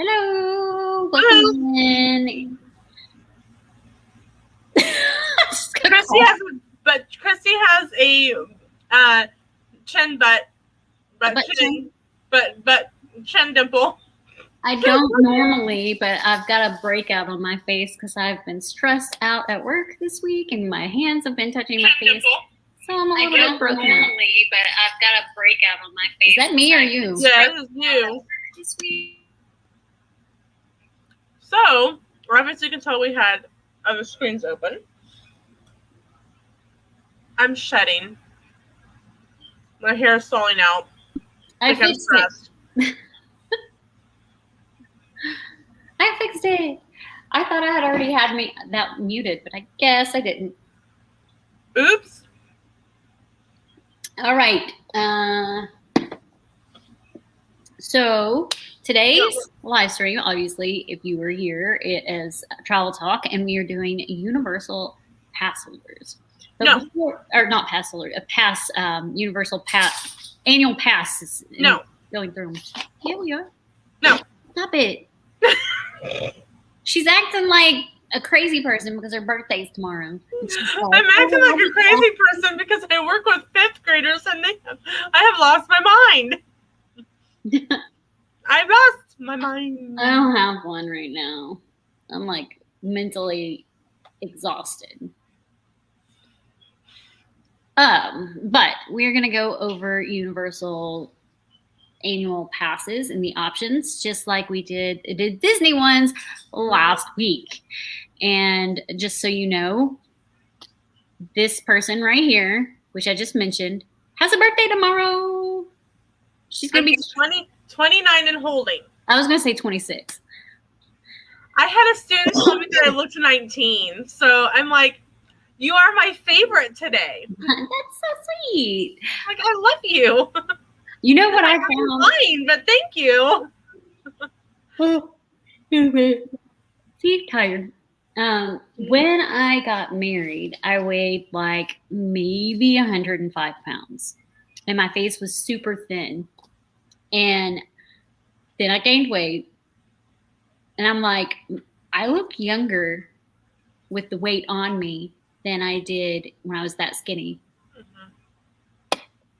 Hello, welcome in. Christy has a chin chin dimple. I don't normally, but I've got a breakout on my face because I've been stressed out at work this week, and my hands have been touching my face. So I'm a little bit broken. Normally, but I've got a breakout on my face. Is that me or you? Yeah, it's you. So, obviously you can tell we had other screens open. I'm shedding. My hair is falling out. I fixed it. I fixed it. I thought I had already had that muted, but I guess I didn't. Oops. All right. So today's live stream, obviously, if you were here, it is Travel Talk, and we are doing Universal Passholders. No. Not Passholder, Universal Pass, annual passes. No. Going through them. Yeah, we are. No. Stop it. She's acting like a crazy person because her birthday's tomorrow. I'm acting like a crazy person because I work with fifth graders and I have lost my mind. I've lost my mind. I don't have one right now. I'm like mentally exhausted. But we're going to go over Universal annual passes and the options, just like we did Disney ones last week. And just so you know, this person right here, which I just mentioned, has a birthday tomorrow. She's going to be 29 and holding. I was going to say 26. I had a student tell me that I looked 19. So I'm like, you are my favorite today. That's so sweet. Like, I love you. You know what I found? Fine, but thank you. See, tired. When I got married, I weighed like maybe 105 pounds. And my face was super thin. And then I gained weight. And I'm like, I look younger with the weight on me than I did when I was that skinny. Mm-hmm.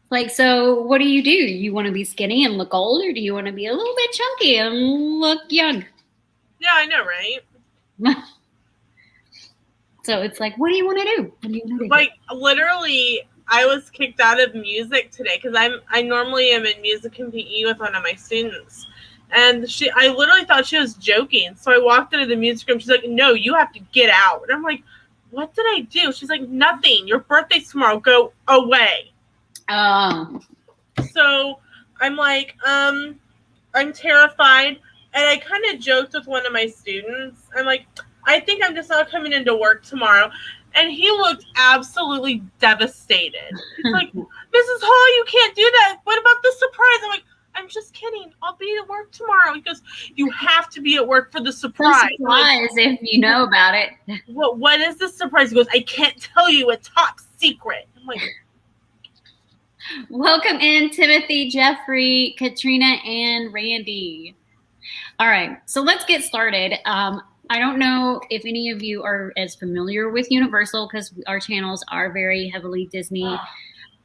Like, so what do? You want to be skinny and look old, or do you want to be a little bit chunky and look young? Yeah, I know, right? So it's like, what do you want to do? Like, literally, I was kicked out of music today because I normally am in music and PE with one of my students. And I literally thought she was joking. So I walked into the music room. She's like, no, you have to get out. And I'm like, what did I do? She's like, nothing. Your birthday's tomorrow. Go away. So I'm like, I'm terrified. And I kind of joked with one of my students. I'm like, I think I'm just not coming into work tomorrow. And he looked absolutely devastated. He's like, Mrs. Hall, you can't do that. What about the surprise? I'm like, I'm just kidding. I'll be at work tomorrow. He goes, you have to be at work for the surprise. Surprise, if you know about it. What is the surprise? He goes, I can't tell you. A top secret. I'm like, welcome in, Timothy, Jeffrey, Katrina, and Randy. All right, so let's get started. I don't know if any of you are as familiar with Universal because our channels are very heavily Disney.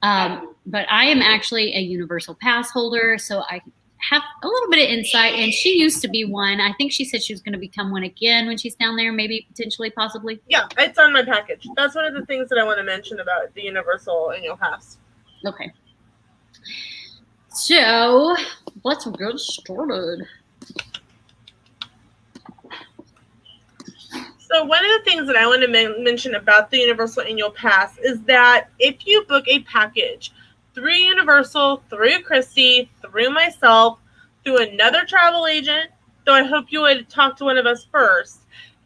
But I am actually a Universal pass holder, so I have a little bit of insight. And she used to be one. I think she said she was going to become one again when she's down there, maybe, potentially, possibly. Yeah, it's on my package. That's one of the things that I want to mention about the Universal annual pass. Okay. So let's get started. So one of the things that I want to mention about the Universal Annual Pass is that if you book a package through Universal, through Christy, through myself, through another travel agent, though I hope you would talk to one of us first,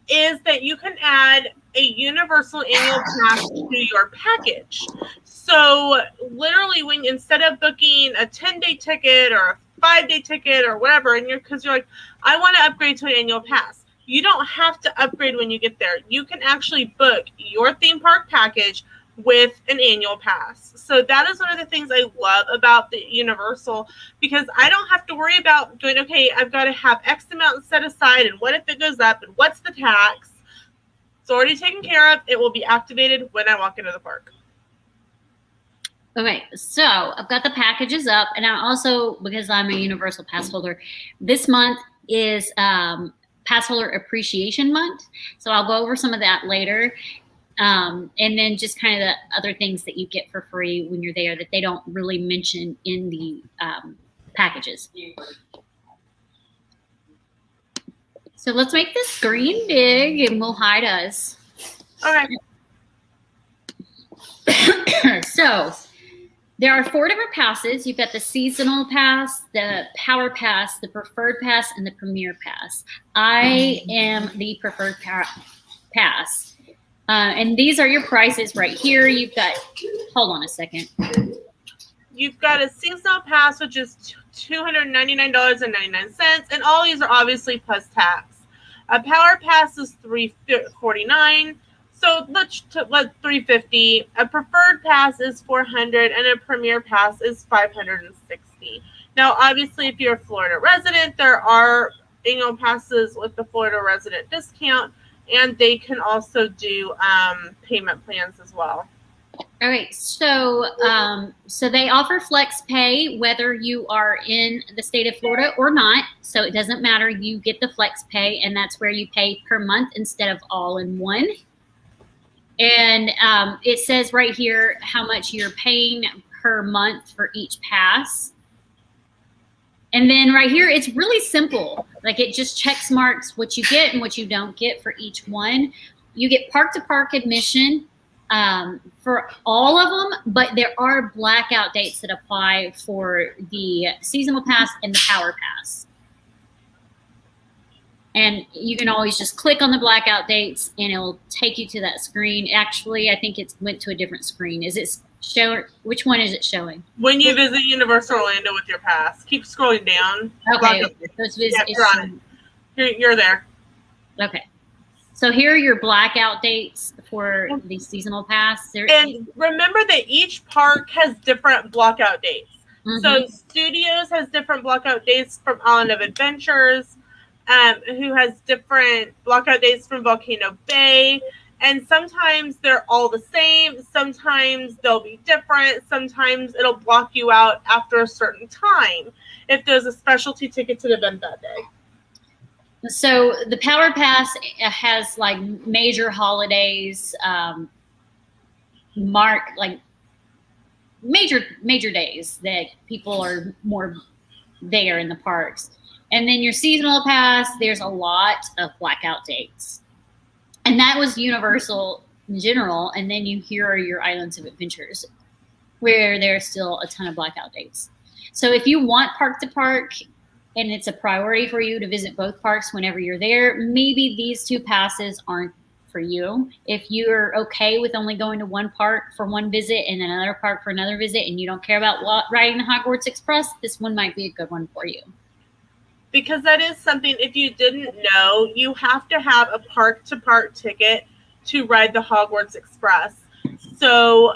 is that you can add a Universal Annual Pass to your package. So literally, when instead of booking a 10-day ticket or a 5-day ticket or whatever, and because you're like, I want to upgrade to an annual pass. You don't have to upgrade when you get there. You can actually book your theme park package with an annual pass. So that is one of the things I love about the Universal, because I don't have to worry about going, okay, I've got to have X amount set aside, and what if it goes up, and what's the tax? It's already taken care of. It will be activated when I walk into the park. Okay, so I've got the packages up, and I also, because I'm a Universal Pass holder, this month is Pass holder appreciation month. So I'll go over some of that later. And then just kind of the other things that you get for free when you're there that they don't really mention in the packages. So let's make this screen big and we'll hide us. Okay. So there are 4 different passes. You've got the seasonal pass, the power pass, the preferred pass, and the premier pass. I am the preferred pass. And these are your prices right here. You've got, hold on a second. You've got a seasonal pass, which is $299.99, and all these are obviously plus tax. A power pass is $349, so let's $350. A preferred pass is $400, and a premier pass is $560. Now, obviously, if you're a Florida resident, there are annual passes with the Florida resident discount, and they can also do payment plans as well. All right, so they offer flex pay whether you are in the state of Florida or not. So it doesn't matter. You get the flex pay, and that's where you pay per month instead of all in one. And it says right here how much you're paying per month for each pass. And then right here, it's really simple. Like it just checks marks what you get and what you don't get for each one. You get park-to-park admission for all of them, but there are blackout dates that apply for the seasonal pass and the power pass. And you can always just click on the blackout dates and it'll take you to that screen. Actually, I think it went to a different screen. Is it showing? Which one is it showing? When you visit Universal Orlando with your pass, keep scrolling down. Okay. So you're there. Okay. So here are your blackout dates for the seasonal pass. And remember that each park has different blackout dates. Mm-hmm. So Studios has different blackout dates from Island of Adventures, who has different blackout dates from Volcano Bay. And sometimes they're all the same. Sometimes they'll be different. Sometimes it'll block you out after a certain time if there's a specialty ticket to the event that day. So the Power Pass has like major holidays, like major days that people are more there in the parks. And then your seasonal pass, there's a lot of blackout dates. And that was Universal in general. And then here are your Islands of Adventures, where there's still a ton of blackout dates. So if you want park to park, and it's a priority for you to visit both parks whenever you're there, maybe these 2 passes aren't for you. If you're okay with only going to one park for one visit and another park for another visit, and you don't care about riding the Hogwarts Express, this one might be a good one for you. Because that is something, if you didn't know, you have to have a park-to-park ticket to ride the Hogwarts Express. So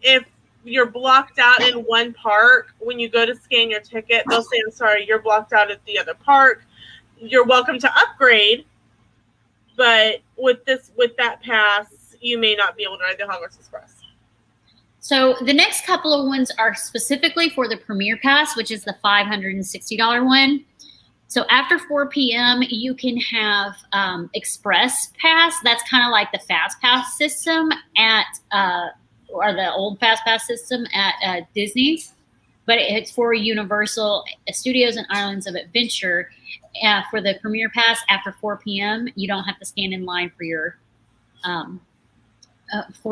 if you're blocked out in one park, when you go to scan your ticket, they'll say, I'm sorry, you're blocked out at the other park. You're welcome to upgrade, but with that pass, you may not be able to ride the Hogwarts Express. So the next couple of ones are specifically for the Premier Pass, which is the $560 one. So after 4 p.m., you can have Express Pass. That's kind of like the Fast Pass system or the old Fast Pass system at Disney, but it's for Universal Studios and Islands of Adventure. For the Premier Pass, after 4 p.m., you don't have to stand in line for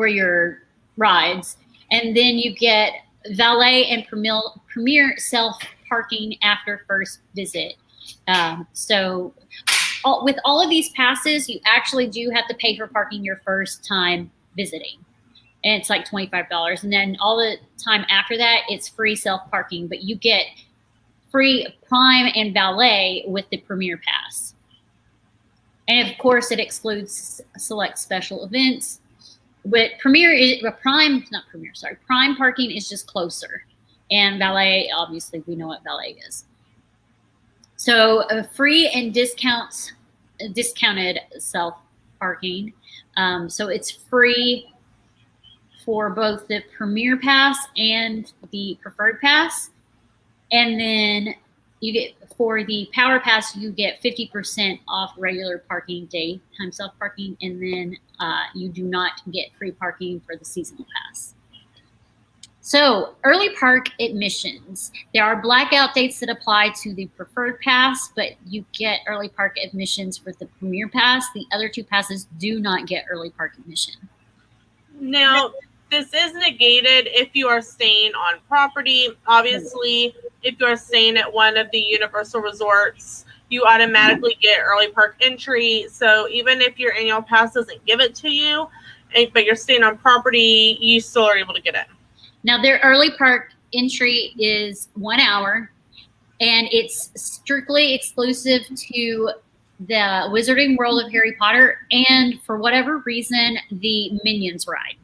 your rides. And then you get valet and premier self-parking after first visit. So with all of these passes, you actually do have to pay for parking your first time visiting. And it's like $25. And then all the time after that, it's free self-parking. But you get free Prime and Valet with the Premier Pass. And of course, it excludes select special events, But prime parking is just closer. And valet, obviously, we know what valet is. So free and discounted self parking. So it's free for both the Premier Pass and the Preferred Pass. And then you get, for the Power Pass, you get 50% off regular parking, daytime self parking, and then you do not get free parking for the seasonal pass. So early park admissions. There are blackout dates that apply to the Preferred Pass, but you get early park admissions for the Premier Pass. The other two passes do not get early park admission. Now, this is negated if you are staying on property. Obviously, if you are staying at one of the Universal resorts, you automatically get early park entry. So even if your annual pass doesn't give it to you, but you're staying on property, you still are able to get it. Now, their early park entry is 1 hour, and it's strictly exclusive to the Wizarding World of Harry Potter and, for whatever reason, the Minions ride.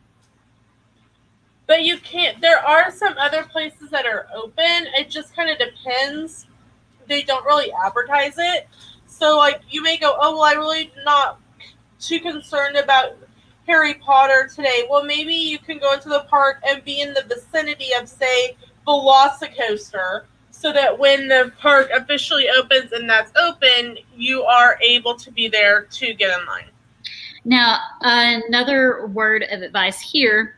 But you can't, there are some other places that are open. It just kind of depends. They don't really advertise it. So, like, you may go, oh, well, I'm really not too concerned about Harry Potter today. Well, maybe you can go into the park and be in the vicinity of, say, Velocicoaster, so that when the park officially opens and that's open, you are able to be there to get in line. Now, another word of advice here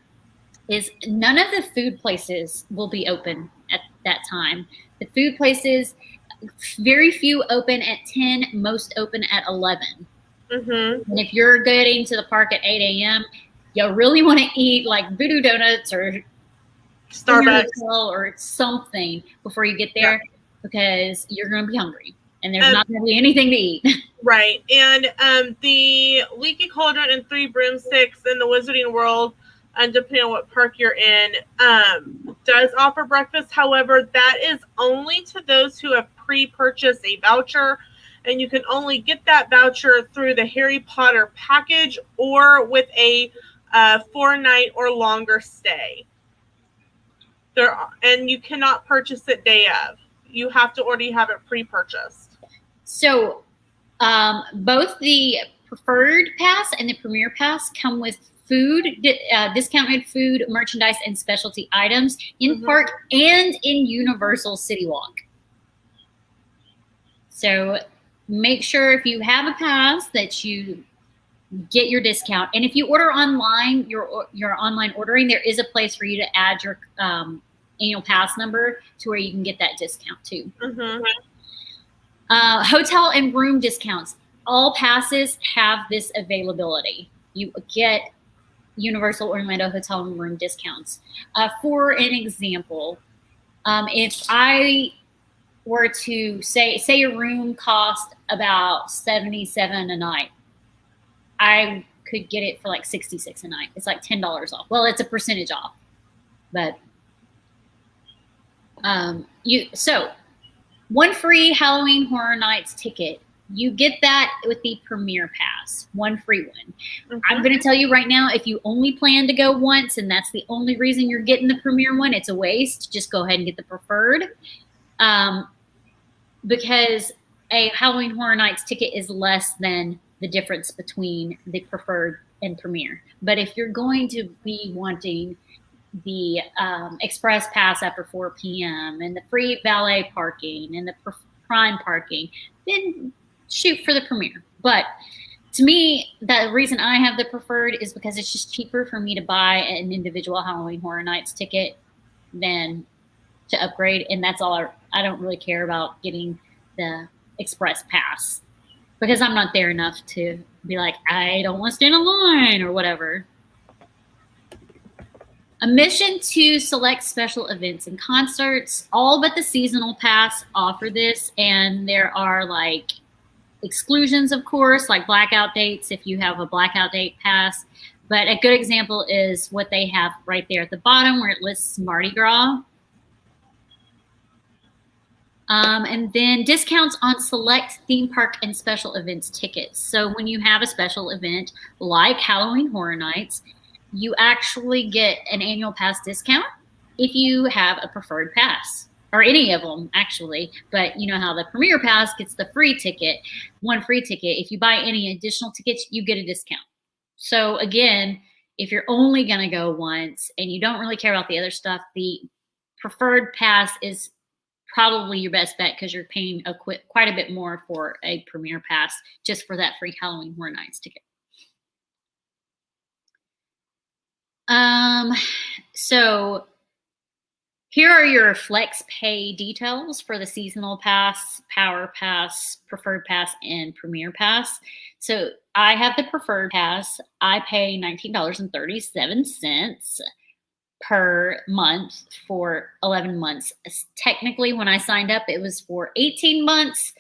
is none of the food places will be open at that time. The food places, very few open at 10, most open at 11. Mm-hmm. And if you're getting to the park at 8 a.m., you really want to eat like Voodoo Donuts or Starbucks or something before you get there, because you're going to be hungry and there's not going to be anything to eat. Right. And the Leaky Cauldron and Three Broomsticks in the Wizarding World, and depending on what park you're in, does offer breakfast. However, that is only to those who have pre-purchased a voucher, and you can only get that voucher through the Harry Potter package or with a 4-night or longer stay. And you cannot purchase it day of. You have to already have it pre-purchased. So both the Preferred Pass and the Premier Pass come with food, discounted food, merchandise, and specialty items in park and in Universal City Walk. So make sure if you have a pass that you get your discount. And if you order online, your online ordering, there is a place for you to add your annual pass number to where you can get that discount too. Hotel and room discounts. All passes have this availability. You get Universal Orlando hotel and room discounts. For an example, if I were to say a room cost about $77 a night, I could get it for like $66 a night. It's like $10 off. Well, it's a percentage off, but so one free Halloween Horror Nights ticket. You get that with the Premier Pass, one free one. I'm going to tell you right now, if you only plan to go once and that's the only reason you're getting the Premier one, it's a waste. Just go ahead and get the Preferred, because a Halloween Horror Nights ticket is less than the difference between the Preferred and Premier. But if you're going to be wanting the Express Pass after 4 p.m. and the free valet parking and the prime parking, then shoot for the Premier. But to me, the reason I have the Preferred is because it's just cheaper for me to buy an individual Halloween Horror Nights ticket than to upgrade. And that's all. I don't really care about getting the Express Pass because I'm not there enough to be like, I don't want to stand in line or whatever. Admission to select special events and concerts. All but the seasonal pass offer this, and there are like exclusions, of course, like blackout dates if you have a blackout date pass. But a good example is what they have right there at the bottom where it lists Mardi Gras. And then discounts on select theme park and special events tickets. So when you have a special event like Halloween Horror Nights, you actually get an annual pass discount if you have a preferred pass, or any of them actually. But you know how the Premier Pass gets the free ticket, one free ticket. If you buy any additional tickets, you get a discount. So again, if you're only going to go once and you don't really care about the other stuff, the preferred pass is probably your best bet, because you're paying quite a bit more for a Premier Pass just for that free Halloween Horror Nights ticket. So here are your flex pay details for the seasonal pass, power pass, preferred pass, and Premier Pass. So I have the preferred pass. I pay $19.37 per month for 11 months. Technically, when I signed up, it was for 18 months.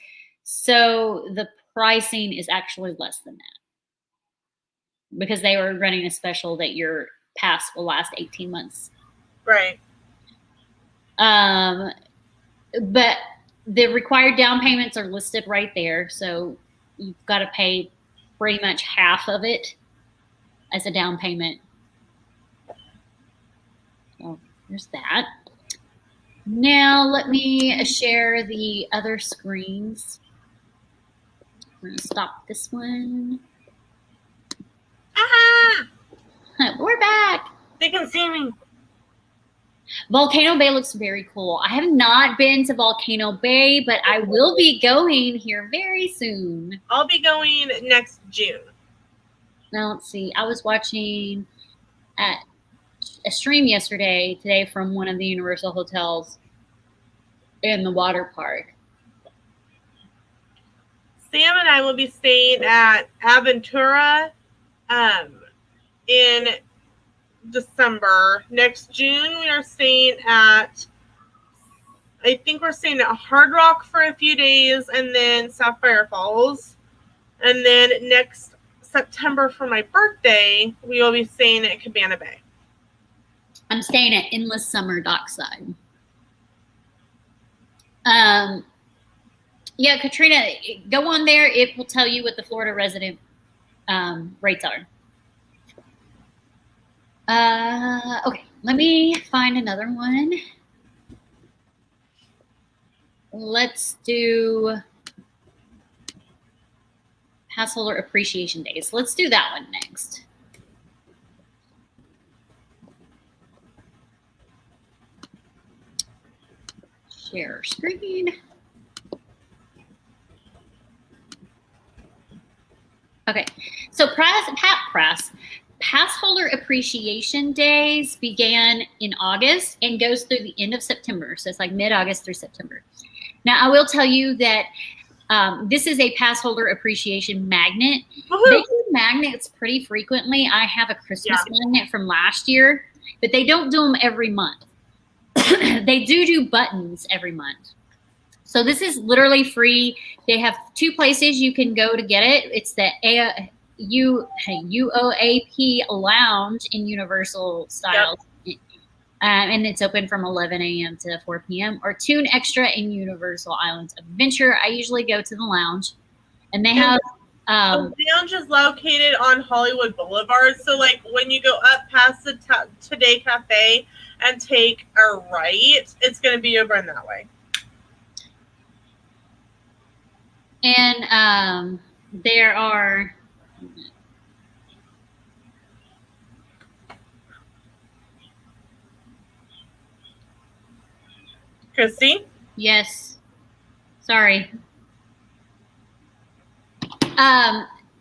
So the pricing is actually less than that, because they were running a special that your pass will last 18 months. Right. But the required down payments are listed right there. So you've got to pay pretty much half of it as a down payment. So there's that. Now let me share the other screens. We're going to stop this one. Ah! We're back. They can see me. Volcano Bay looks very cool. I have not been to Volcano Bay, but I will be going here very soon. I'll be going next June. Now, let's see. I was watching a stream today from one of the Universal hotels in the water park. Sam and I will be staying at Aventura in December. Next June, we are staying at, I think we're staying at Hard Rock for a few days, and then Sapphire Falls. And then next September for my birthday, we will be staying at Cabana Bay. I'm staying at Endless Summer Dockside. Yeah, Katrina, go on there. It will tell you what the Florida resident rates are. Okay, let me find another one. Let's do Passholder Appreciation Days. Let's do that one next. Share screen. Okay, so Passholder Appreciation Days began in August and goes through the end of September. So it's like mid-August through September. Now, I will tell you that this is a Passholder Appreciation magnet. They do magnets pretty frequently. I have a Christmas magnet from last year, but they don't do them every month. They do buttons every month. So this is literally free. They have two places you can go to get it. It's the UOAP Lounge in Universal Styles. Yep. And it's open from 11 a.m. to 4 p.m. Or Tune Extra in Universal Islands of Adventure. I usually go to the lounge. And they have... the lounge is located on Hollywood Boulevard. So, like, when you go up past the Today Cafe and take a right, it's going to be over in that way. And there are... Christy? Yes. Sorry.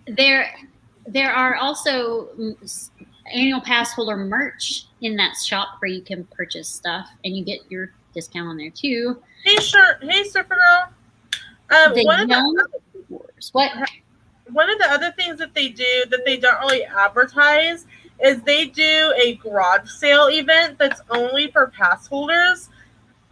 There are also annual pass holder merch in that shop where you can purchase stuff, and you get your discount on there too. Hey, Surfer Girl. One of the other things that they do that they don't really advertise is they do a garage sale event that's only for pass holders.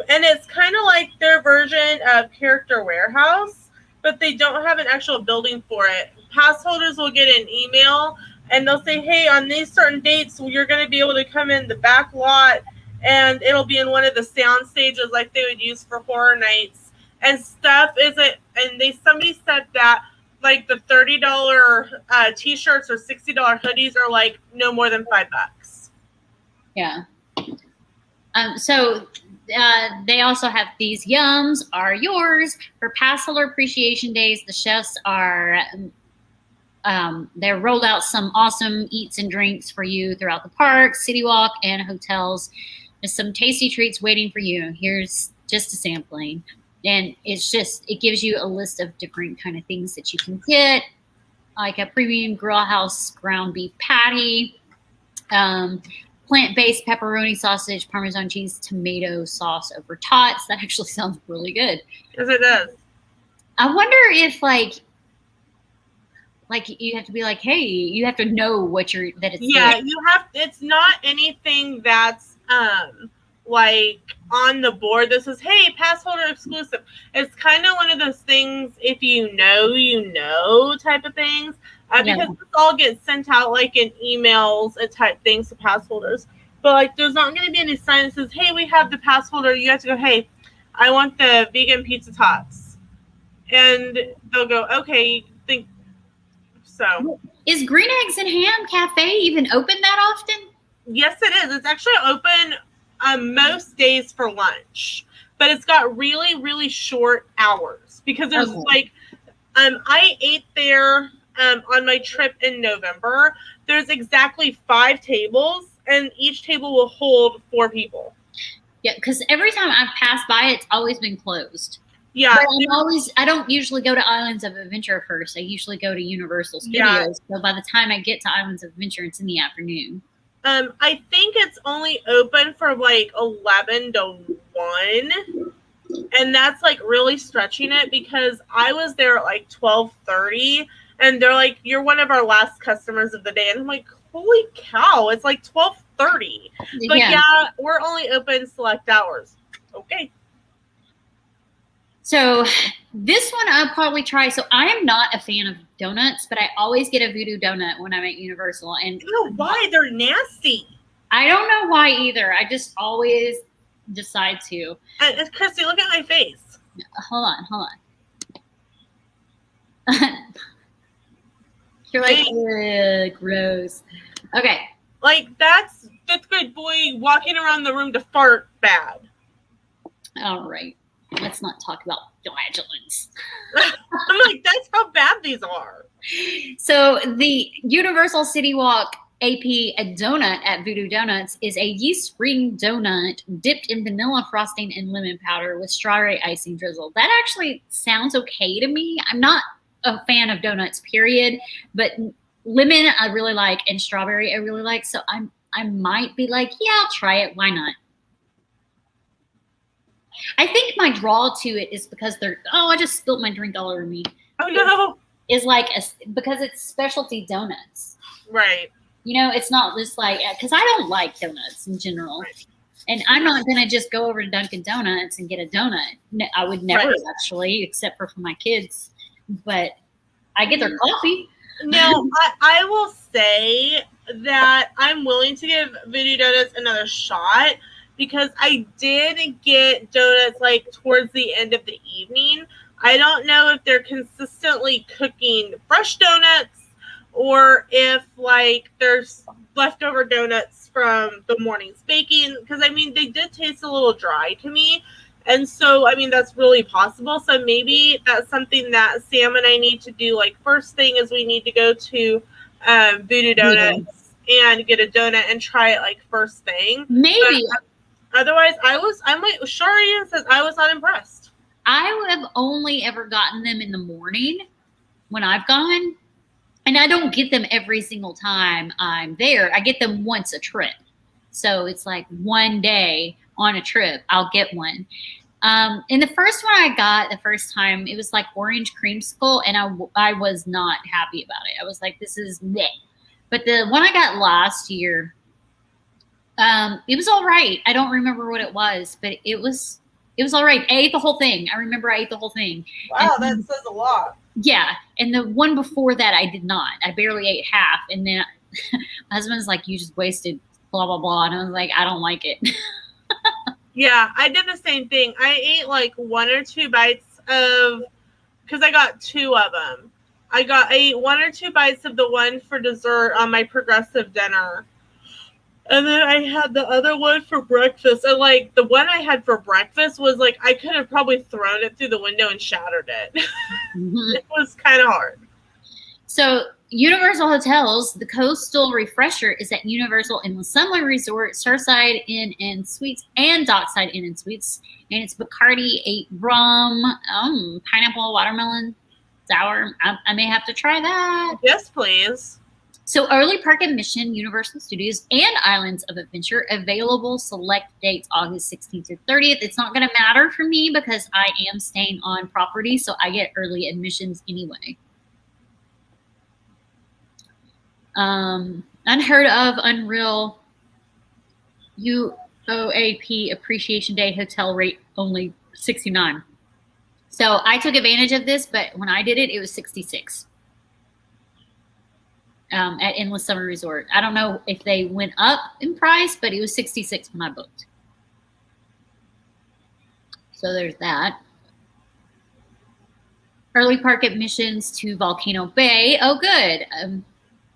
And it's kind of like their version of Character Warehouse, but they don't have an actual building for it. Pass holders will get an email, and they'll say, hey, on these certain dates, you're going to be able to come in the back lot, and it'll be in one of the sound stages like they would use for horror nights. And stuff isn't, and somebody said that like the $30 t-shirts or $60 hoodies are like no more than $5. Yeah. So they also have these yums are yours for Passholder Appreciation Days. The chefs are they rolled out some awesome eats and drinks for you throughout the park, City Walk, and hotels. There's some tasty treats waiting for you. Here's just a sampling. And it gives you a list of different kind of things that you can get, like a premium grill house ground beef patty, plant-based pepperoni sausage, Parmesan cheese, tomato sauce over tots. That actually sounds really good. Yes, it does. I wonder if like you have to be like, hey, you have to know that it's yeah, there. you have. It's not anything that's like on the board that says, hey, Passholder exclusive. It's kind of one of those things, if you know type of things, because this all gets sent out like in emails and type things to pass holders. But like, there's not going to be any sign that says, hey, we have the pass holder. You have to go, hey, I want the vegan pizza tots. And they'll go, okay, think so. Is Green Eggs and Ham Cafe even open that often? Yes, it is. It's actually open most days for lunch, but it's got really, really short hours because there's I ate there on my trip in November. There's exactly 5 tables, and each table will hold 4 people. Yeah, because every time I've passed by, it's always been closed. Yeah, but I don't usually go to Islands of Adventure first. I usually go to Universal Studios. So by the time I get to Islands of Adventure, it's in the afternoon. I think it's only open for like 11 to 1. And that's like really stretching it because I was there at like 12:30 and they're like, you're one of our last customers of the day. And I'm like, holy cow, it's like 12:30. But yeah, we're only open select hours. Okay. So this one I'll probably try. So I am not a fan of donuts, but I always get a Voodoo Donut when I'm at Universal. And I don't know why they're nasty. I don't know why either. I just always decide to. Christy, look at my face. Hold on. You're like, gross. Okay. Like, that's 5th grade boy walking around the room to fart bad. All right. Let's not talk about flagellants. I'm like, that's how bad these are. So the Universal City Walk AP a donut at Voodoo Donuts is a yeast ring donut dipped in vanilla frosting and lemon powder with strawberry icing drizzle. That actually sounds okay to me. I'm not a fan of donuts, period, but lemon I really like and strawberry I really like. So I might be like, yeah, I'll try it. Why not? I think my draw to it is because I just spilled my drink all over me. Oh no. Is like because it's specialty donuts. Right. You know, it's not just like, because I don't like donuts in general. Right. And I'm not going to just go over to Dunkin' Donuts and get a donut. No, I would never actually, except for my kids. But I get their coffee. No, I will say that I'm willing to give Voodoo Donuts another shot because I did get donuts like towards the end of the evening. I don't know if they're consistently cooking fresh donuts or if like there's leftover donuts from the morning's baking. Because I mean, they did taste a little dry to me. And so, I mean, that's really possible. So maybe that's something that Sam and I need to do. Like, first thing is we need to go to Voodoo Donuts and get a donut and try it like first thing. Maybe. But otherwise, I'm like, Sharia says I was not impressed. I have only ever gotten them in the morning when I've gone. And I don't get them every single time I'm there. I get them once a trip. So it's like one day on a trip, I'll get one. And the first one I got the first time, it was like orange creamsicle, and I was not happy about it. I was like, this is meh. But the one I got last year, it was all right. I don't remember what it was, but it was all right. I ate the whole thing. I remember I ate the whole thing. Wow, that says a lot. Yeah. And the one before that, I did not. I barely ate half. And then my husband's like, you just wasted blah, blah, blah. And I was like, I don't like it. Yeah, I did the same thing. I ate like 1 or 2 bites because I got 2 of them. I got 1 or 2 bites of the one for dessert on my progressive dinner. And then I had the other one for breakfast. And, like, the one I had for breakfast was, like, I could have probably thrown it through the window and shattered it. Mm-hmm. It was kind of hard. So, Universal Hotels, the coastal refresher is at Universal Inland Summer Resort, Surfside Inn and Suites, and Dockside Inn and Suites. And it's Bacardi 8 rum, pineapple, watermelon, sour. I may have to try that. Yes, please. So early park admission, Universal Studios and Islands of Adventure, available select dates August 16th to 30th. It's not going to matter for me because I am staying on property, so I get early admissions anyway. Unheard of, unreal, UOAP Appreciation Day hotel rate only $69. So I took advantage of this, but when I did it, it was $66. At Endless Summer Resort. I don't know if they went up in price, but it was $66 when I booked. So there's that. Early park admissions to Volcano Bay. Oh, good.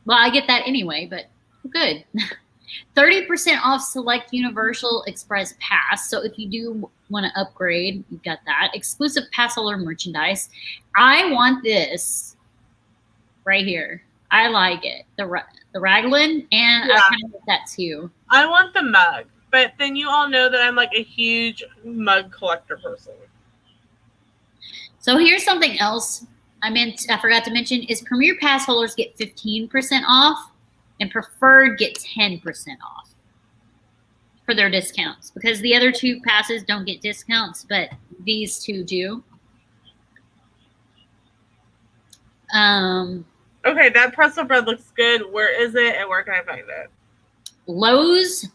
Well, I get that anyway, but good. 30% off select Universal Express Pass. So if you do want to upgrade, you've got that. Exclusive Passholder merchandise. I want this right here. I like it. The raglan, and I kind of like that too. I want the mug, but then you all know that I'm like a huge mug collector person. So here's something else I forgot to mention is Premier Pass holders get 15% off and Preferred get 10% off for their discounts because the other 2 passes don't get discounts, but these 2 do. Okay, that pretzel bread looks good. Where is it and where can I find it? Lowe's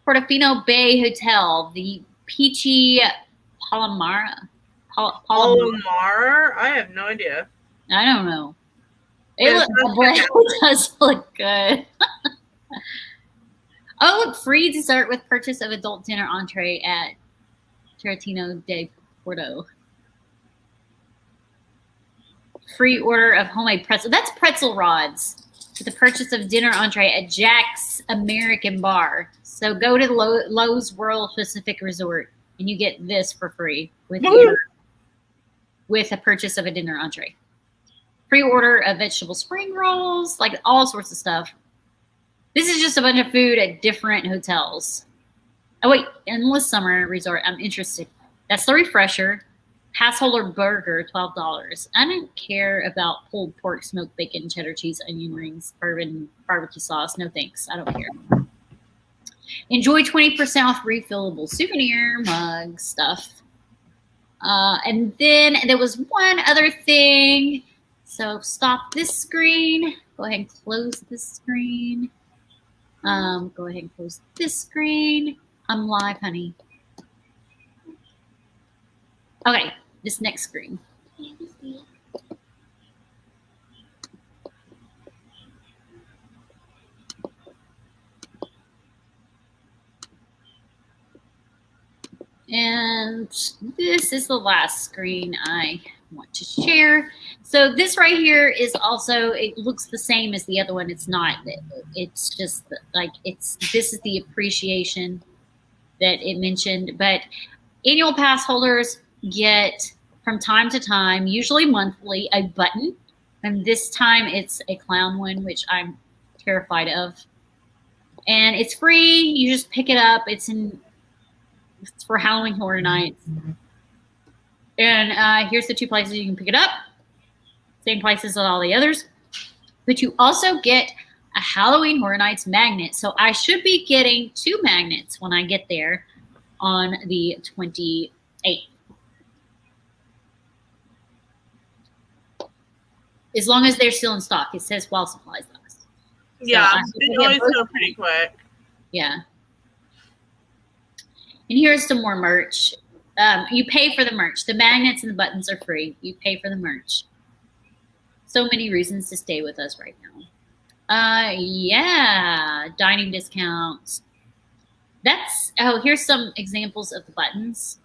Portofino Bay Hotel, the Peachy Palomar. Palomar? I have no idea. I don't know. The bread does look good. Oh, look, free dessert with purchase of adult dinner entree at Tarantino de Porto. Free order of homemade pretzel. That's pretzel rods with the purchase of dinner entree at Jack's American Bar. So go to Lowe's World Pacific Resort and you get this for free with a purchase of a dinner entree. Free order of vegetable spring rolls, like all sorts of stuff. This is just a bunch of food at different hotels. Oh wait, Endless Summer Resort. I'm interested. That's the refresher. Passholder burger, $12. I don't care about pulled pork, smoked bacon, cheddar cheese, onion rings, bourbon, barbecue sauce. No thanks. I don't care. Enjoy 20% off refillable souvenir mug stuff. And then there was one other thing. So stop this screen. Go ahead and close this screen. Go ahead and close this screen. I'm live, honey. Okay, this next screen. And this is the last screen I want to share. So this right here is also, it looks the same as the other one. It's not. It's just like this is the appreciation that it mentioned. But annual pass holders get from time to time, usually monthly, a button. And this time it's a clown one, which I'm terrified of. And it's free. You just pick it up. It's for Halloween Horror Nights. And here's the 2 places you can pick it up. Same places as all the others. But you also get a Halloween Horror Nights magnet. So I should be getting 2 magnets when I get there on the 28th. As long as they're still in stock. It says while supplies last. Yeah, they always go pretty quick. Yeah. And here's some more merch. You pay for the merch. The magnets and the buttons are free. You pay for the merch. So many reasons to stay with us right now. Yeah, dining discounts. Here's some examples of the buttons.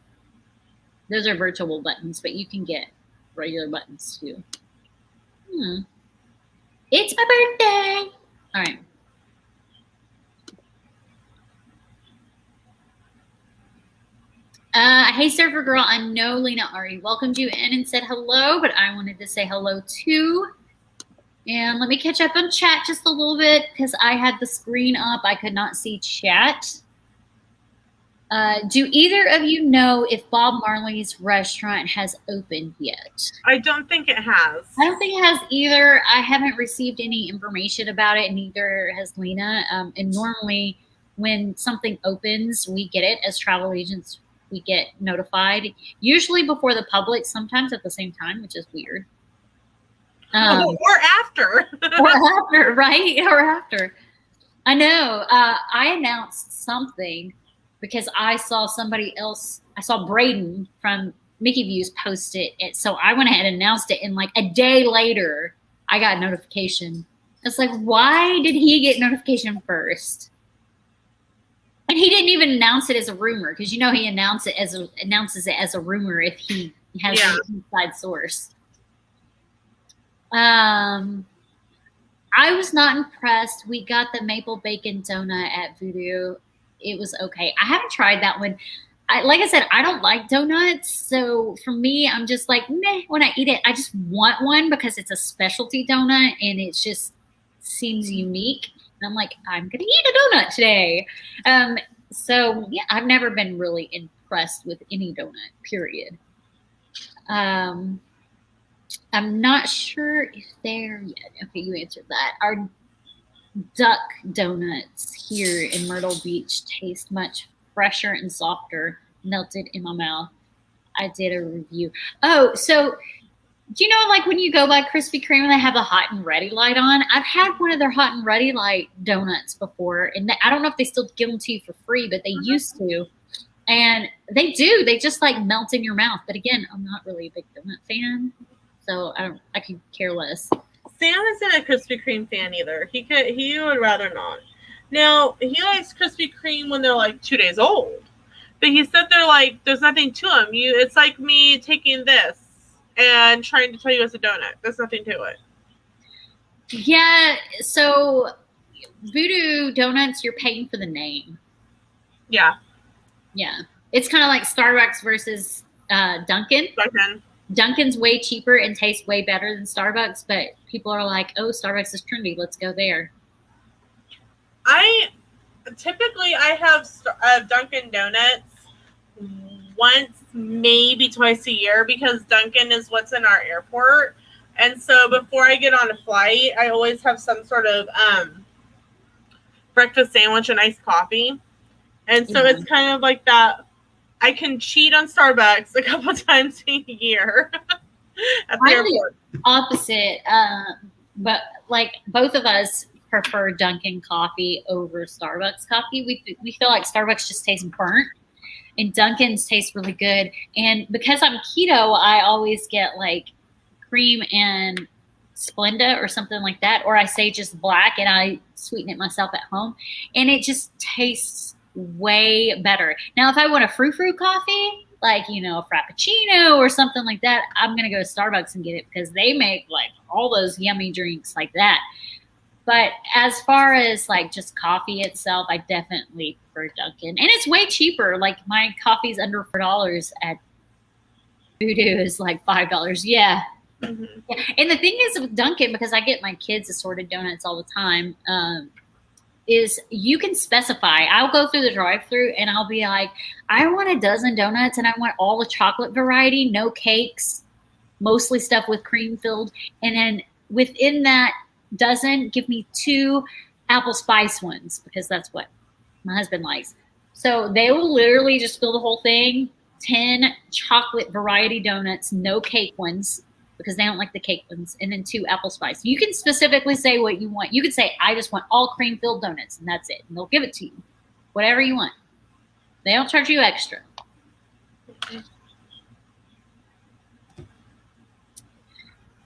Those are virtual buttons, but you can get regular buttons too. It's my birthday. All right. Hey, Surfer Girl. I know Lena already welcomed you in and said hello, but I wanted to say hello too. And let me catch up on chat just a little bit because I had the screen up. I could not see chat. Do either of you know if Bob Marley's restaurant has opened yet? I don't think it has. I don't think it has either. I haven't received any information about it, and neither has Lena. And normally when something opens, we get it as travel agents. We get notified, usually before the public, sometimes at the same time, which is weird. Or after. Or after, right? Or after. I know. I announced something because I saw somebody else. I saw Braden from Mickey Views post it. So I went ahead and announced it. And like a day later, I got a notification. It's like, why did he get notification first? And he didn't even announce it as a rumor because he announces it as a rumor if he has an inside source. I was not impressed. We got the maple bacon donut at Voodoo. It was okay. I haven't tried that one. Like I said, I don't like donuts. So for me, I'm just like, meh, when I eat it, I just want one because it's a specialty donut and it just seems unique. And I'm like, I'm going to eat a donut today. So yeah, I've never been really impressed with any donut, period. I'm not sure if they're yet. Okay, you answered that. Our duck donuts here in Myrtle Beach taste much fresher and softer, melted in my mouth. I did a review. Oh, so do you know, like when you go by Krispy Kreme, they have a hot and ready light on? I've had one of their hot and ready light donuts before, and I don't know if they still give them to you for free, but they used to. And they do. They just like melt in your mouth. But again, I'm not really a big donut fan, so I could care less. Sam isn't a Krispy Kreme fan either. He would rather not. Now, he likes Krispy Kreme when they're like 2 days old. But he said they're like, there's nothing to them. It's like me taking this and trying to tell you it's a donut. There's nothing to it. Yeah, so Voodoo Donuts, you're paying for the name. Yeah. Yeah. It's kind of like Starbucks versus Dunkin'. Dunkin's way cheaper and tastes way better than Starbucks, but people are like, oh, Starbucks is trendy. Let's go there. I have Dunkin' Donuts once, maybe twice a year because Dunkin' is what's in our airport. And so before I get on a flight, I always have some sort of breakfast sandwich and iced coffee. And so it's kind of like that. I can cheat on Starbucks a couple times a year at the airport. Opposite, but like both of us prefer Dunkin' coffee over Starbucks coffee. We feel like Starbucks just tastes burnt, and Dunkin's tastes really good. And because I'm keto, I always get like cream and Splenda or something like that, or I say just black and I sweeten it myself at home, and it just tastes way better. Now, if I want a frou-frou coffee, like, a Frappuccino or something like that, I'm going to go to Starbucks and get it because they make like all those yummy drinks like that. But as far as like just coffee itself, I definitely prefer Dunkin'. And it's way cheaper. Like my coffee's under $4 at Voodoo is like $5. Yeah. Mm-hmm. Yeah. And the thing is with Dunkin', because I get my kids assorted donuts all the time, is you can specify. I'll go through the drive-thru and I'll be like, I want a dozen donuts and I want all the chocolate variety, no cakes, mostly stuff with cream filled. And then within that dozen, give me 2 apple spice ones because that's what my husband likes. So they will literally just fill the whole thing, 10 chocolate variety donuts, no cake ones, because they don't like the cake ones, and then 2 apple spice. You can specifically say what you want. You could say, I just want all cream-filled donuts, and that's it. And they'll give it to you. Whatever you want. They don't charge you extra.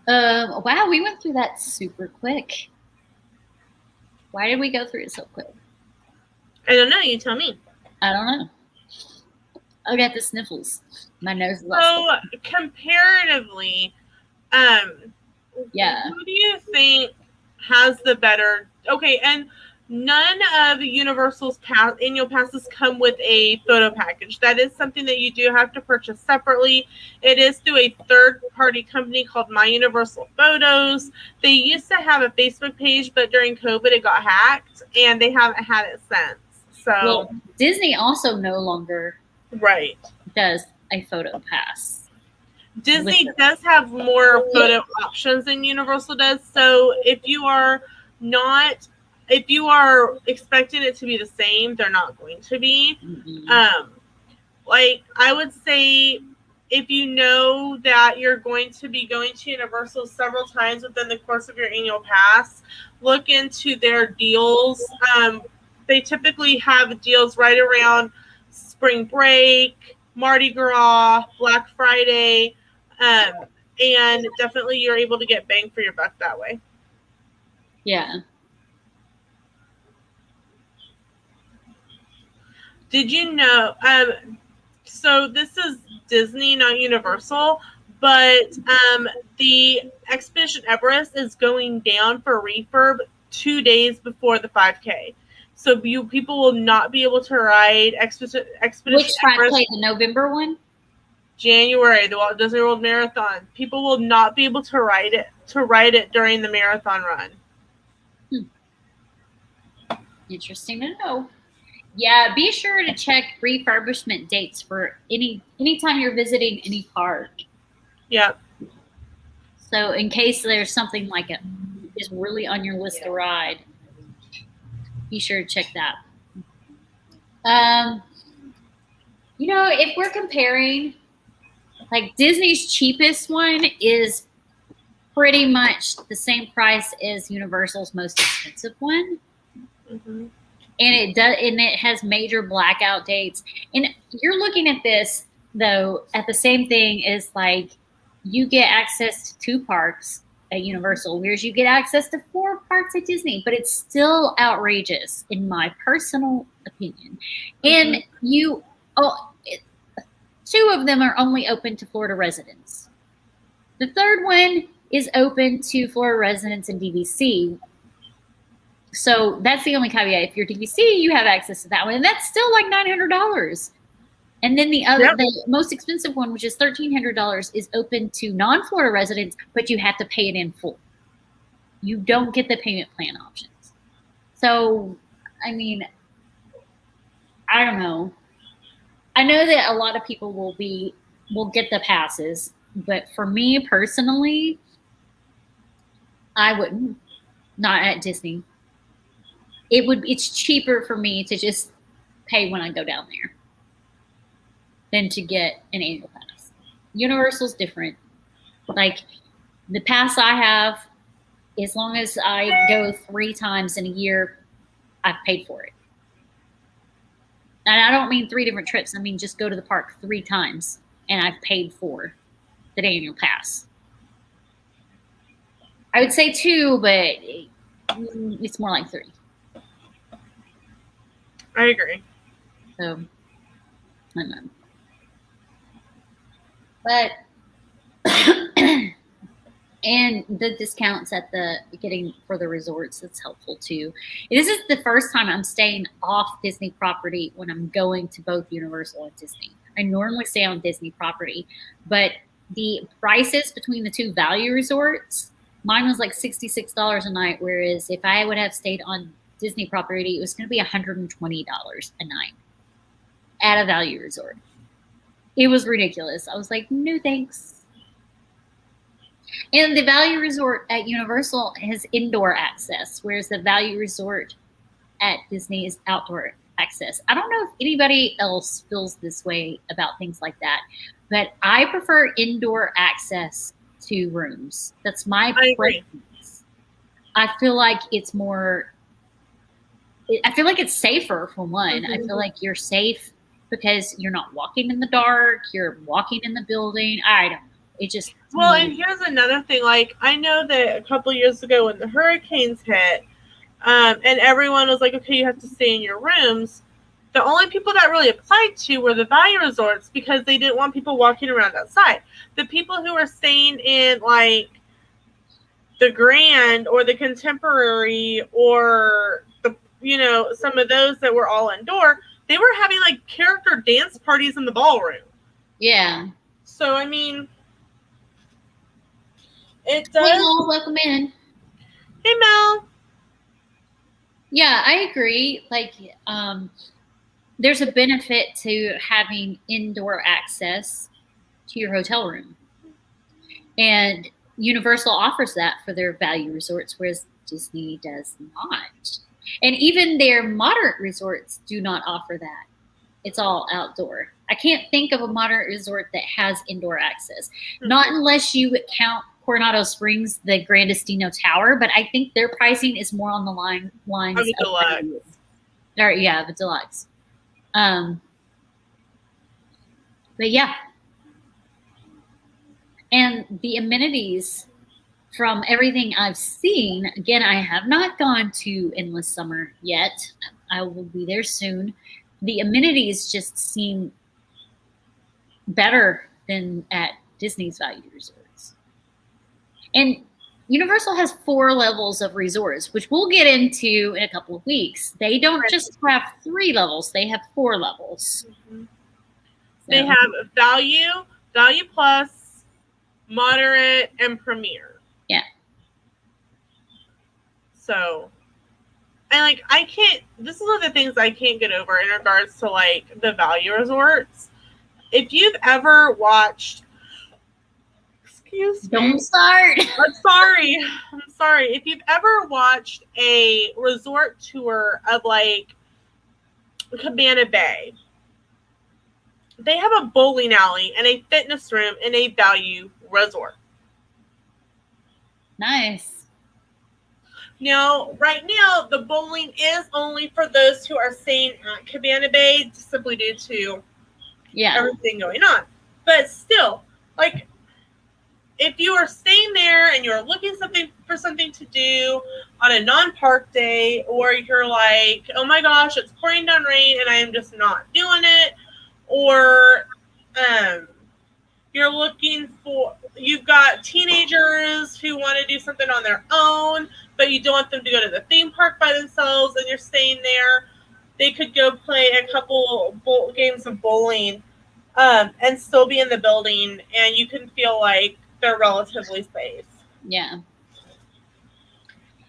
Wow, we went through that super quick. Why did we go through it so quick? I don't know. You tell me. I don't know. I got the sniffles. My nose is so comparatively, Yeah. Who do you think has the better? Okay, and none of Universal's annual passes come with a photo package. That is something that you do have to purchase separately. It is through a third-party company called My Universal Photos. They used to have a Facebook page, but during COVID it got hacked, and they haven't had it since. So, well, Disney also no longer right. does a photo pass. Disney does have more photo options than Universal does. So if you are expecting it to be the same, they're not going to be. Mm-hmm. Like I would say, if you know that you're going to be going to Universal several times within the course of your annual pass, look into their deals. They typically have deals right around spring break, Mardi Gras, Black Friday, and definitely you're able to get bang for your buck that way. Yeah. Did you know? So this is Disney, not Universal, but the Expedition Everest is going down for refurb 2 days before the 5K. So people will not be able to ride Expedition Which Everest. 5K, the November one? January, the Walt Disney World Marathon. People will not be able to ride it during the marathon run. Interesting to know. Yeah, be sure to check refurbishment dates for anytime you're visiting any park. Yeah. So in case there's something like it is really on your list to ride, be sure to check that. If we're comparing, like Disney's cheapest one is pretty much the same price as Universal's most expensive one. Mm-hmm. And it has major blackout dates. And you're looking at this though at the same thing as like you get access to 2 parks at Universal, whereas you get access to 4 parks at Disney, but it's still outrageous in my personal opinion. And Mm-hmm. 2 of them are only open to Florida residents. The third one is open to Florida residents and DVC. So that's the only caveat. If you're DVC, you have access to that one, and that's still like $900. And then the most expensive one, which is $1,300, is open to non-Florida residents, but you have to pay it in full. You don't get the payment plan options. So, I mean, I don't know. I know that a lot of people will get the passes, but for me personally, I wouldn't. Not at Disney. It's cheaper for me to just pay when I go down there than to get an annual pass. Universal's different. Like the pass I have, as long as I go 3 times in a year, I've paid for it. And I don't mean 3 different trips. I mean just go to the park 3 times and I've paid for the annual pass. I would say 2, but it's more like 3. I agree. So, I don't know. But, and the discounts at getting for the resorts, that's helpful too. This is the first time I'm staying off Disney property when I'm going to both Universal and Disney. I normally stay on Disney property, but the prices between the 2 value resorts, mine was like $66 a night, whereas if I would have stayed on Disney property, it was going to be $120 a night at a value resort. It was ridiculous. I was like, no thanks. And the value resort at Universal has indoor access, whereas the value resort at Disney is outdoor access. I don't know if anybody else feels this way about things like that, but I prefer indoor access to rooms. That's my preference. I feel like it's more... I feel like it's safer for one. I feel like you're safe because you're not walking in the dark. You're walking in the building. I don't know. It just... Well, and here's another thing. Like, I know that a couple years ago when the hurricanes hit, and everyone was like, okay, you have to stay in your rooms. The only people that really applied to were the value resorts because they didn't want people walking around outside. The people who were staying in, like, the Grand or the Contemporary or the, some of those that were all indoor, they were having like character dance parties in the ballroom. Yeah. So, I mean, it Hey, does. Mel, welcome in. Hey, Mel. Yeah, I agree. Like, there's a benefit to having indoor access to your hotel room. And Universal offers that for their value resorts, whereas Disney does not. And even their moderate resorts do not offer that. It's all outdoor. I can't think of a moderate resort that has indoor access. Mm-hmm. Not unless you count Coronado Springs, the Gran Destino Tower, but I think their pricing is more on the lines of the deluxe. Or, yeah, the deluxe. But yeah. And the amenities from everything I've seen, again, I have not gone to Endless Summer yet. I will be there soon. The amenities just seem better than at Disney's value resorts. And Universal has 4 levels of resorts, which we'll get into in a couple of weeks. They don't just have 3 levels, they have 4 levels. Mm-hmm. So. They have value plus, moderate, and premier. Yeah. So, and like, this is one of the things I can't get over in regards to like the value resorts. If you've ever watched, excuse me. Don't start. I'm sorry. If you've ever watched a resort tour of like Cabana Bay, they have a bowling alley and a fitness room in a value resort. Nice. Now, right now, the bowling is only for those who are staying at Cabana Bay, simply due to everything going on. But still, like, if you are staying there and you're looking for something to do on a non-park day, or you're like, oh my gosh, it's pouring down rain and I am just not doing it, or you've got teenagers who want to do something on their own, but you don't want them to go to the theme park by themselves and you're staying there, they could go play a couple games of bowling and still be in the building, and you can feel like they're relatively safe. Yeah.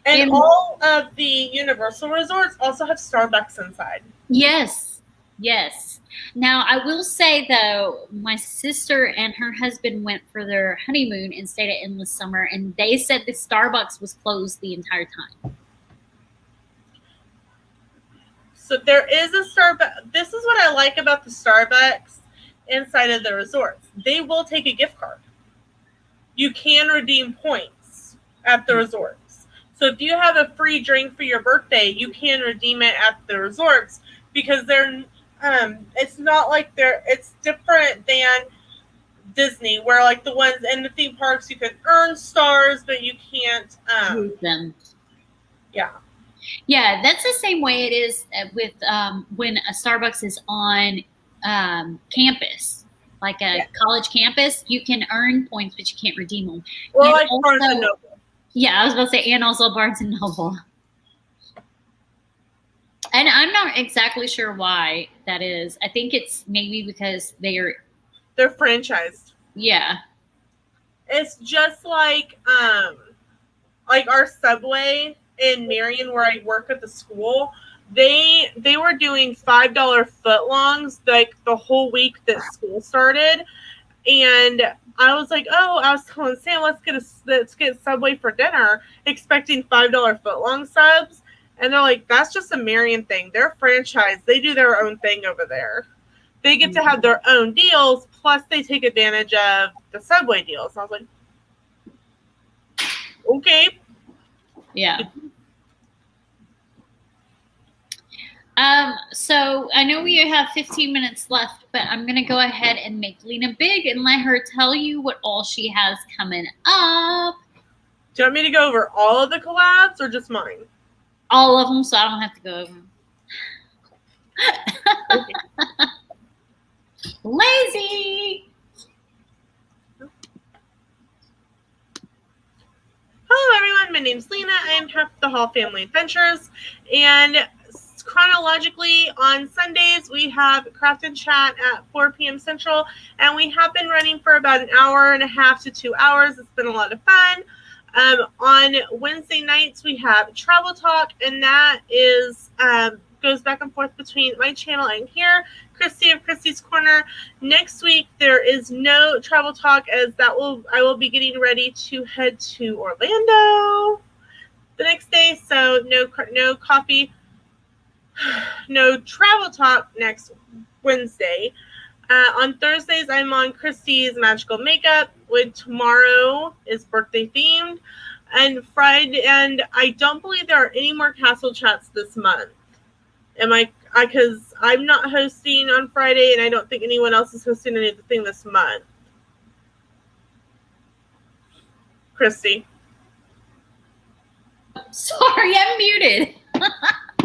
And all of the Universal resorts also have Starbucks inside. Yes. Now, I will say, though, my sister and her husband went for their honeymoon and stayed at Endless Summer, and they said the Starbucks was closed the entire time. So there is a Starbucks. This is what I like about the Starbucks inside of the resorts. They will take a gift card. You can redeem points at the resorts. So if you have a free drink for your birthday, you can redeem it at the resorts, because they're it's not like it's different than Disney, where like the ones in the theme parks you can earn stars, but you can't use them. Yeah, that's the same way it is with when a Starbucks is on campus, like a college campus. You can earn points, but you can't redeem them. Or like Barnes and Noble. Yeah, I was about to say, and also Barnes and Noble. And I'm not exactly sure why that is. I think it's maybe because they're franchised. Yeah. It's just like our Subway in Marion, where I work at the school. They were doing $5 footlongs like the whole week that school started, and I was like, I was telling Sam, let's get Subway for dinner, expecting $5 footlong subs. And they're like, that's just a Marion thing. They're franchised. They do their own thing over there. They get to have their own deals, plus they take advantage of the Subway deals. I was like, okay. Yeah. So I know we have 15 minutes left, but I'm going to go ahead and make Lena big and let her tell you what all she has coming up. Do you want me to go over all of the collabs or just mine? All of them, so I don't have to go over them. Hello, everyone. My name's Lena. I am half the Hall Family Adventures. And chronologically, on Sundays, we have Craft and Chat at 4 p.m. Central. And we have been running for about an hour and a half to 2 hours. It's been a lot of fun. On Wednesday nights, we have Travel Talk. And that is goes back and forth between my channel and here. Christy of Christy's Corner. Next week there is no Travel Talk, as I will be getting ready to head to Orlando the next day, so no coffee, no Travel Talk next Wednesday. On Thursdays I'm on Christy's Magical Makeup, with tomorrow is birthday themed, and Friday, and I don't believe there are any more Castle Chats this month. Because I'm not hosting on Friday, and I don't think anyone else is hosting anything this month. Christy. Sorry, I'm muted. I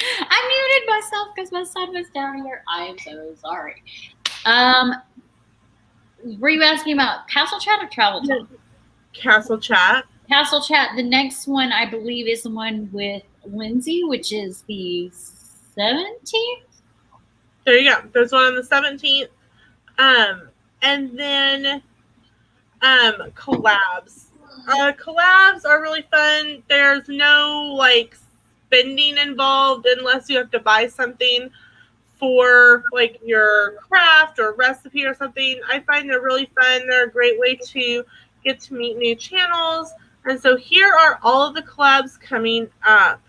muted myself because my son was down here. I am so sorry. Were you asking about Castle Chat or Travel Talk? Castle Chat. Castle Chat. The next one, I believe, is the one with Lindsay, which is the 17th. There you go. There's one on the 17th. And then collabs. Collabs are really fun. There's no like spending involved unless you have to buy something for like your craft or recipe or something. I find they're really fun. They're a great way to get to meet new channels. And so here are all of the collabs coming up.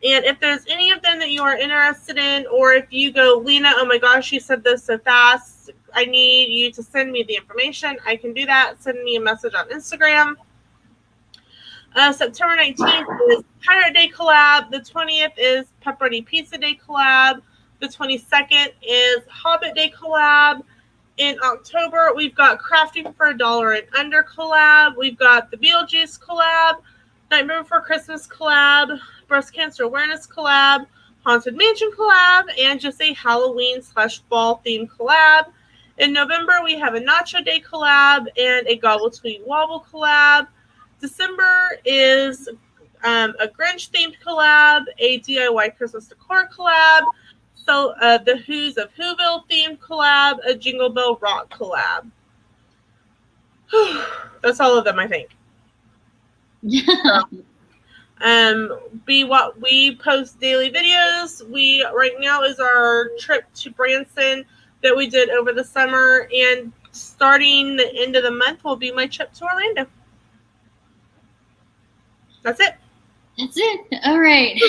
And if there's any of them that you are interested in, or if you go, Lena, oh my gosh, you said this so fast, I need you to send me the information, I can do that. Send me a message on Instagram. September 19th is Pirate Day collab. The 20th is Pepperoni Pizza Day collab. The 22nd is Hobbit Day collab. In October, we've got Crafting for $1 and Under collab. We've got the Beetlejuice collab, Nightmare Before Christmas collab, Breast Cancer Awareness collab, Haunted Mansion collab, and just a Halloween/fall theme collab. In November, we have a Nacho Day collab and a Gobble Tweet Wobble collab. December is a Grinch themed collab, a DIY Christmas decor collab, so the Who's of Whoville themed collab, a Jingle Bell Rock collab. That's all of them, I think. We post daily videos. Right now is our trip to Branson that we did over the summer, and starting the end of the month will be my trip to Orlando. That's it. That's it. All right.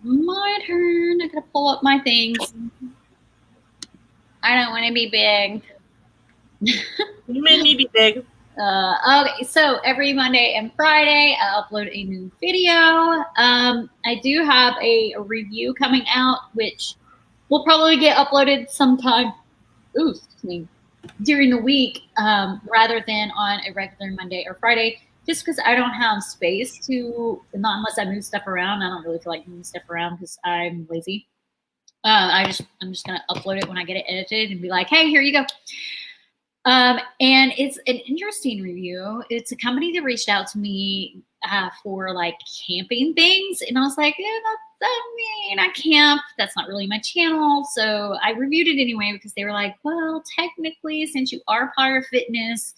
My turn. I gotta pull up my things. I don't want to be big. You made me be big. Okay, so every Monday and Friday, I upload a new video. I do have a review coming out, which will probably get uploaded sometime during the week, rather than on a regular Monday or Friday, just because I don't have space to, not unless I move stuff around. I don't really feel like moving stuff around because I'm lazy. I'm just gonna upload it when I get it edited and be like, hey, here you go. And it's an interesting review. It's a company that reached out to me for like camping things, and I was like, I camp. That's not really my channel. So I reviewed it anyway because they were like, well, technically, since you are Pyre Fitness,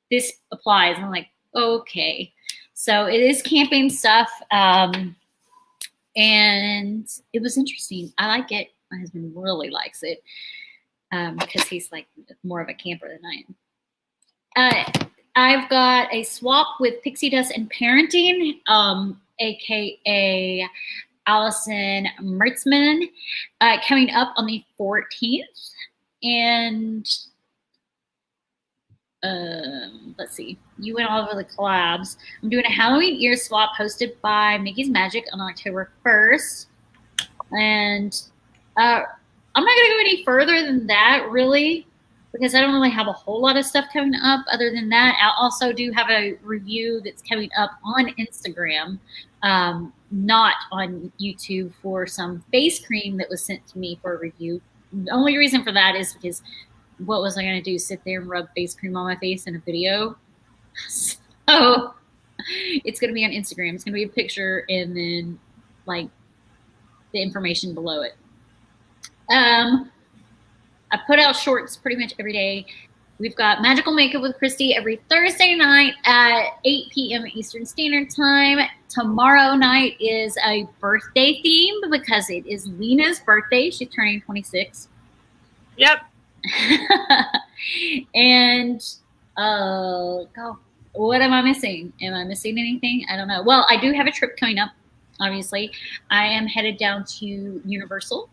this applies. And I'm like, okay. So it is camping stuff, and it was interesting. I like it. My husband really likes it. Because he's like more of a camper than I am. I've got a swap with Pixie Dust and Parenting, aka Allison Mertzman, coming up on the 14th. And let's see, you went all over the collabs. I'm doing a Halloween ear swap hosted by Mickey's Magic on October 1st. And I'm not going to go any further than that, really, because I don't really have a whole lot of stuff coming up other than that. I also do have a review that's coming up on Instagram, not on YouTube, for some face cream that was sent to me for a review. The only reason for that is because what was I going to do, sit there and rub face cream on my face in a video? So It's going to be on Instagram. It's going to be a picture and then like the information below it. I put out shorts pretty much every day. We've got Magical Makeup with Christy every Thursday night at 8 p.m. Eastern Standard Time. Tomorrow night is a birthday theme because it is Lena's birthday. She's turning 26. Yep. And, God, what am I missing? Am I missing anything? I don't know. Well, I do have a trip coming up, obviously. I am headed down to Universal.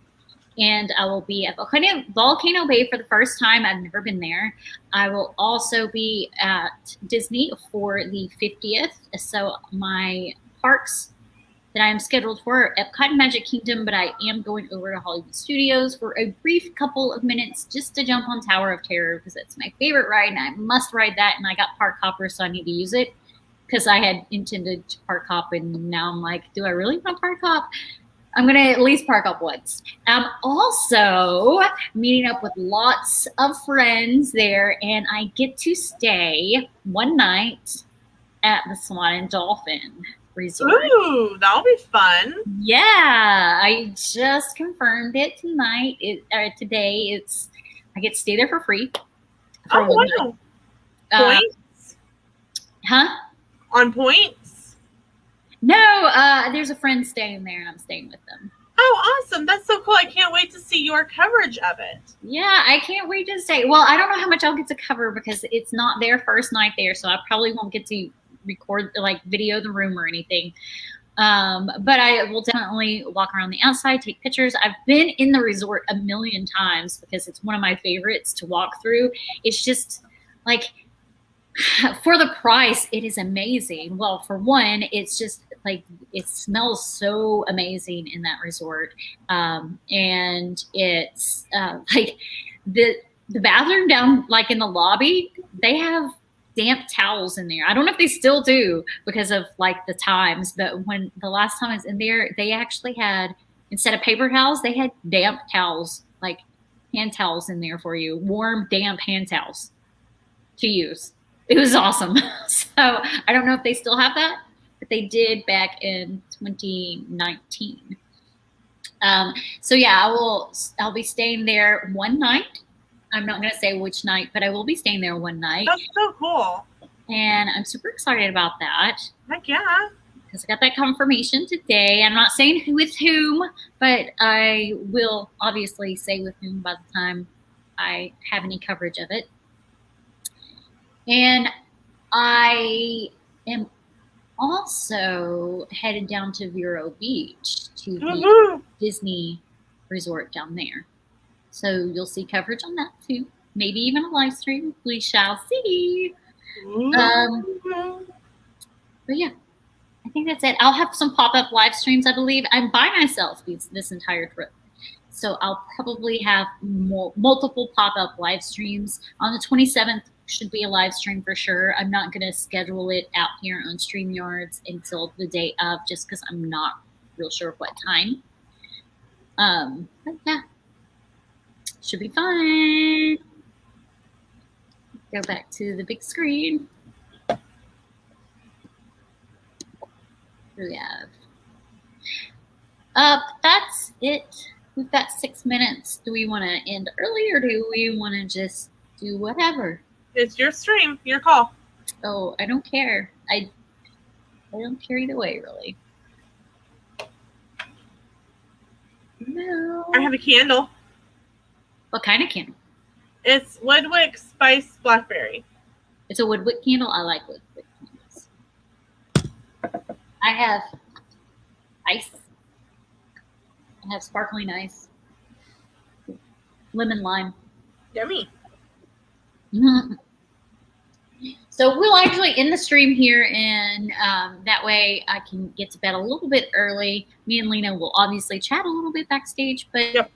And I will be at Volcano Bay for the first time. I've never been there. I will also be at Disney for the 50th. So my parks that I am scheduled for are Epcot and Magic Kingdom, but I am going over to Hollywood Studios for a brief couple of minutes just to jump on Tower of Terror because it's my favorite ride and I must ride that. And I got park hopper, so I need to use it because I had intended to park hop and now I'm like, do I really want to park hop? I'm going to at least park up once. I'm also meeting up with lots of friends there, and I get to stay one night at the Swan and Dolphin Resort. Ooh, that'll be fun. Yeah, I just confirmed it tonight. Today, I get to stay there for free. Oh, wow. Points? Huh? On points? No, there's a friend staying there, and I'm staying with them. Oh, awesome. That's so cool. I can't wait to see your coverage of it. Yeah, I can't wait to stay. Well, I don't know how much I'll get to cover because it's not their first night there, so I probably won't get to record, like, video the room or anything. But I will definitely walk around the outside, take pictures. I've been in the resort a million times because it's one of my favorites to walk through. It's just, like, for the price, it is amazing. Well, for one, it's just like it smells so amazing in that resort, and it's like the bathroom down like in the lobby. They have damp towels in there. I don't know if they still do because of like the times, but when the last time I was in there, they actually had instead of paper towels, they had damp towels, like hand towels in there for you, warm, damp hand towels to use. It was awesome. So I don't know if they still have that, but they did back in 2019. So yeah, I'll be staying there one night. I'm not going to say which night, but I will be staying there one night. That's so cool. And I'm super excited about that. Heck yeah. Because I got that confirmation today. I'm not saying who with whom, but I will obviously say with whom by the time I have any coverage of it. And I am also headed down to Vero Beach to the Disney resort down there. So you'll see coverage on that too. Maybe even a live stream. We shall see. But yeah, I think that's it. I'll have some pop-up live streams, I believe. I'm by myself this entire trip. So I'll probably have multiple pop-up live streams. On the 27th, should be a live stream for sure. I'm not going to schedule it out here on StreamYards until the day of, just because I'm not real sure what time. But yeah, should be fun. Go back to the big screen. We have. That's it. We've got 6 minutes. Do we want to end early or do we want to just do whatever? It's your stream, your call. Oh, I don't care. I don't care either way, really. No. I have a candle. What kind of candle? It's Woodwick Spice Blackberry. It's a Woodwick candle. I like Woodwick candles. I have ice. I have sparkling ice. Lemon lime. Yummy. Mm-hmm. So we'll actually end the stream here, and that way I can get to bed a little bit early. Me and Lena will obviously chat a little bit backstage, but yep.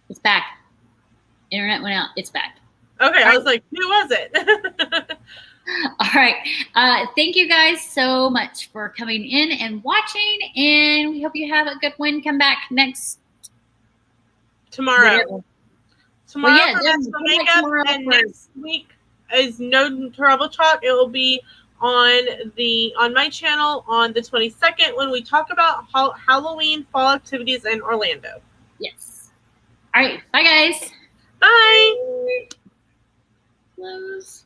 It's back. Internet went out. It's back. Okay, I was like, who was it? All right. Thank you guys so much for coming in and watching, and we hope you have a good one. Come back next tomorrow. Whatever. Tomorrow Well, yeah, for then Best come back Makeup, tomorrow and for- next week is No Trouble Talk. It will be on my channel on the 22nd when we talk about Halloween fall activities in Orlando. Yes. All right. Bye, guys. Bye. Close.